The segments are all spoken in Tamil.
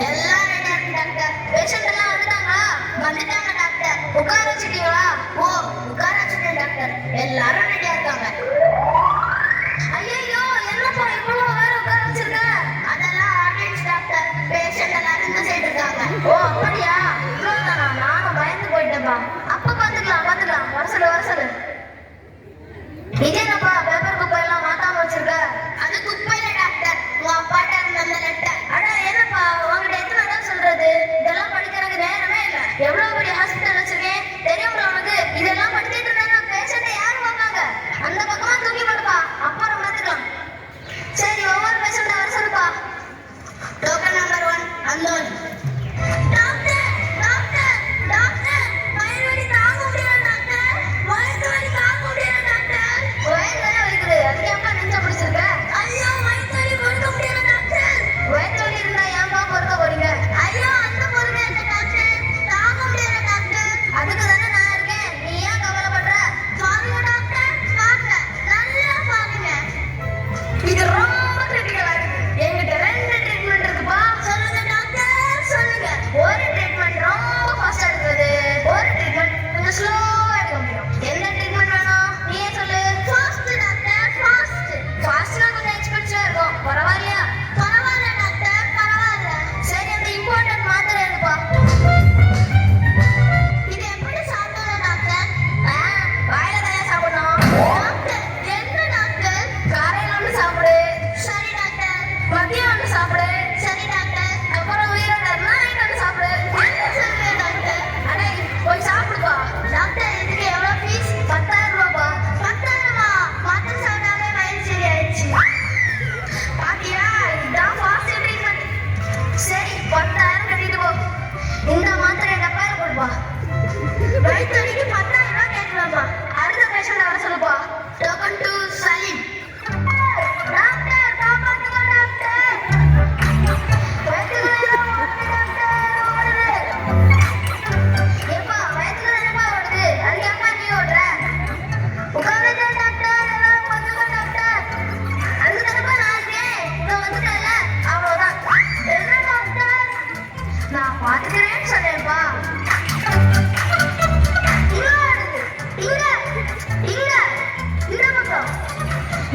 எல்லாம் ரெடியா இருக்கு டாக்டர். பேஷண்ட் எல்லாம் வந்துட்டாங்களா? வந்துட்டாங்க டாக்டர். உட்கார வச்சுட்டீங்களா? ஓ, உட்கார வச்சுட்டேன் டாக்டர். எல்லாரும் ரெடியா இருக்காங்க. ஐயோ, என்னப்பா இவ்வளவு வேற உட்கார வச்சிருக்க? அதெல்லாம் ஆர்டினன்ஸ் டாக்டர். பேஷண்ட் எல்லாரும் இந்த சைடு இருக்காங்க. ஓ, அப்படியா? இவ்வளவுதானா? நானும் பயந்து போயிட்டேன்ப்பா. அப்ப பாத்துக்கலாம். வர சொல்லு. இது என்னப்பா பேப்பர் குப்பை எல்லாம் மாத்தாம வச்சிருக்க? அது குப்பையில டாக்டர், உங்க அப்பாட்ட இருந்த அந்த லெட்டர். அட என்னப்பா, உங்ககிட்ட எத்தனை தடவை சொல்றது? இதெல்லாம் படிக்கிறதுக்கு நேரமே இல்ல. எவ்வளவு பெரிய ஹாஸ்பிட்டல் வச்சிருக்கேன் தெரியுங்களா உனக்கு? இதெல்லாம் படிச்சுட்டு இருந்தா பேஷண்ட யாரு பார்ப்பாங்க? அந்த பக்கமா தூக்கி போடுப்பா, அப்புறம் பார்த்துக்கலாம். சரி, ஒவ்வொரு பேஷண்ட வர சொல்லுப்பா. Token number 1 Anton.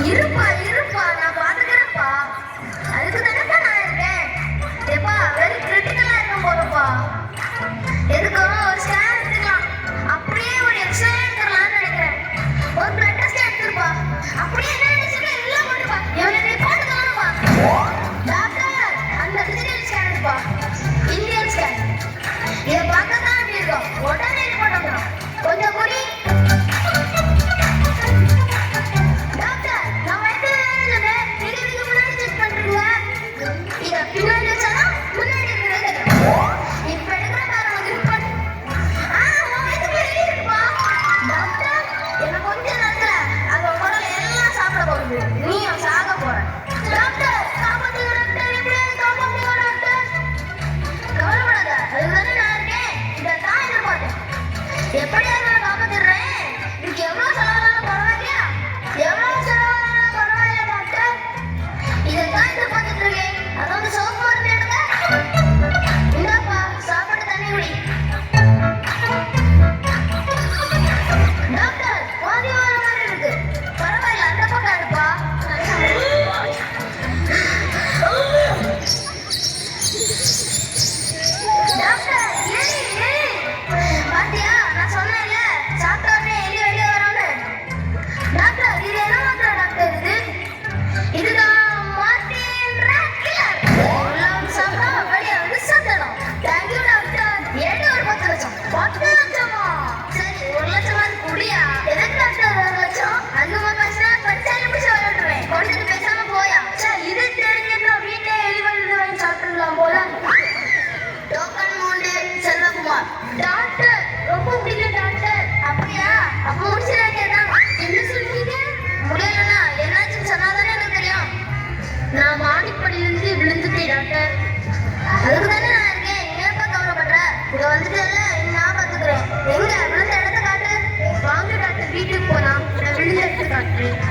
இருப்பா, நான் பாத்துக்கிறேன்ப்பா. அதுக்கு தானப்பா நான் இருக்கேன். ஏப்பா, வெரி கிரிட்டிக்கலா இருக்கும் போறப்பா. எதுக்கும் ஒரு ஸ்கேன் எடுத்துக்கலாம், அப்படியே ஒரு எக்ஸ்ரே எடுத்துக்கலாம்னு நினைக்கிறேன். ஒரு பிளட் டெஸ்ட் எடுத்துருப்பா, அப்படியே என்ன நினைச்சுட்டு எல்லாம் போட்டுப்பா. இவனை நீ போட்டுக்கலாம்ப்பா. டாக்டர், அந்த டிஜிட்டல் ஸ்கேன் எடுப்பா, இந்தியன் ஸ்கேன். இதை பார்க்க தான் அப்படி இருக்கும். உடனே ரிப்போர்ட் வந்துடும். கொஞ்சம் குறி.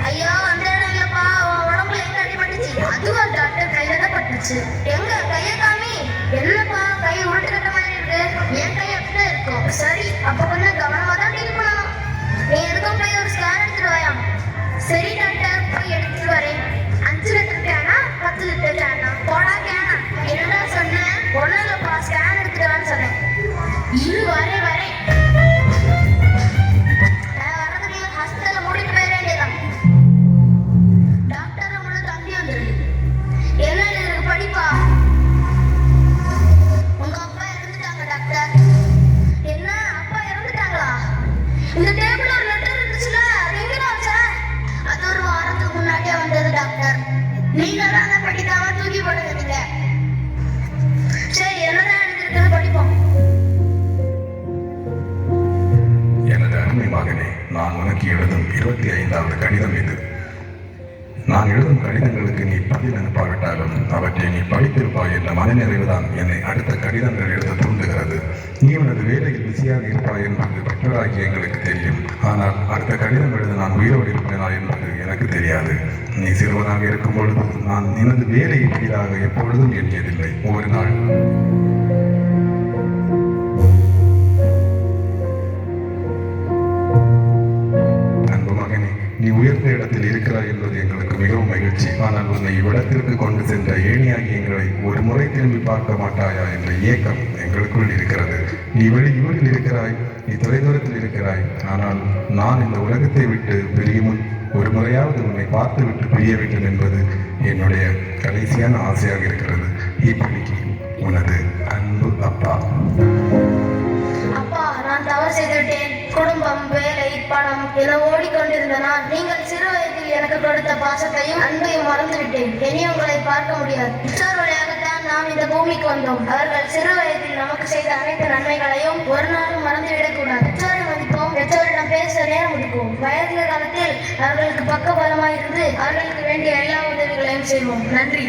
ஐயோ, அந்த இடம் இல்லப்பா. உடம்புல எங்க அடிபட்டுச்சு? அதுவா டாக்டர்? கையில தான் பட்டுச்சு. எங்க கைய காமி. சரி டாக்டர், போய் எடுத்துட்டு வரேன். 5 லிட்டர் கேனா 10 லிட்டர் கேனா? போடா கேனா. என்னடா சொன்னேன்? ஒன்னும் இல்லப்பா, ஸ்கேன் எடுத்துட்டு வான்னு சொன்னேன். இரு வரேன் வரேன். நான் வரதுக்குள்ள ஹாஸ்பிட்டல்ல மூடிட்டு போயிட வேண்டியதான். டாக்டர் நம்மள தம்பி வந்துரு. என்ன இருக்கு படிப்பா? உங்க அப்பா இறந்துட்டாங்க டாக்டர். என்ன, அப்பா இறந்துட்டாங்களா? இந்த டேபிள்ல ஒரு லெட்டர் இருந்துச்சுல, அது எங்கடா வச்ச? அது ஒரு வாரத்துக்கு முன்னாடியே வந்தது டாக்டர். நீங்க தான் அதை படிக்காம தூக்கி போடுவீங்க. சரி, என்னதான் எழுதிருக்கிறது படிப்போம். எனது அருமை மகனே, நான் உனக்கு எழுதும் 25வது கடிதம் இது. நான் எழுதும் கடிதங்களுக்கு நீ பதில் அனுப்பாவிட்டாலும் அவற்றை நீ படித்திருப்பாய் என்ற மனநிறைவுதான் என்னை அடுத்த கடிதங்கள் எழுத தூண்டுகிறது. நீ உனது வேலையில் பிஸியாக இருப்பாய் என்பது பெற்றோராகிய எங்களுக்கு தெரியும். ஆனால் அடுத்த கடிதம் எழுத நான் உயிரோடு இருப்பேனா என்பது எனக்கு தெரியாது. நீ சிறுவனாக இருக்கும் பொழுது நான் எனது வேலையை பெரிதாக எப்பொழுதும் எண்ணியதில்லை. ஒரு நாள் நீ உயர்ந்த இடத்தில் இருக்கிறாய் என்பது எங்களுக்கு மிகவும் மகிழ்ச்சி. ஆனால் உன்னை இவ்விடத்திற்கு கொண்டு சென்ற ஏணியாகி எங்களை ஒரு முறை திரும்பி பார்க்க மாட்டாயா என்ற ஏக்கம் எங்களுக்குள் இருக்கிறது. நீ வெளியூரில் இருக்கிறாய், நீ தொலைதூரத்தில் இருக்கிறாய். ஆனால் நான் இந்த உலகத்தை விட்டு பிரியும் முன் ஒரு முறையாவது உன்னை பார்த்து விட்டு பிரிய வேண்டும் என்பது என்னுடைய கடைசியான ஆசையாக இருக்கிறது. இப்படிக்கு உனது அன்பு அப்பா. அப்பா, நான் தவறு செய்துவிட்டேன். குடும்பம், வேலை, பணம் என ஓடிக்கொண்டிருந்த நான் நீங்கள் சிறு வயதில் எனக்கு கொடுத்த பாசத்தையும் அன்பையும் மறந்துவிட்டேன். இனி உங்களை பார்க்க முடியாது. பெற்றோர் வழியாகத்தான் நாம் இந்த பூமிக்கு வந்தோம். அவர்கள் சிறு வயதில் நமக்கு செய்த அனைத்து நன்மைகளையும் ஒரு நாளும் மறந்துவிடக் கூடாது. பெற்றோரை மதிப்போம், பெற்றோரிடம் பேச நேரம் ஒதுக்குவோம். வயது காலத்தில் அவர்களுக்கு பக்கபலமாய் இருந்து அவர்களுக்கு வேண்டிய எல்லா உதவிகளையும் செய்வோம். நன்றி.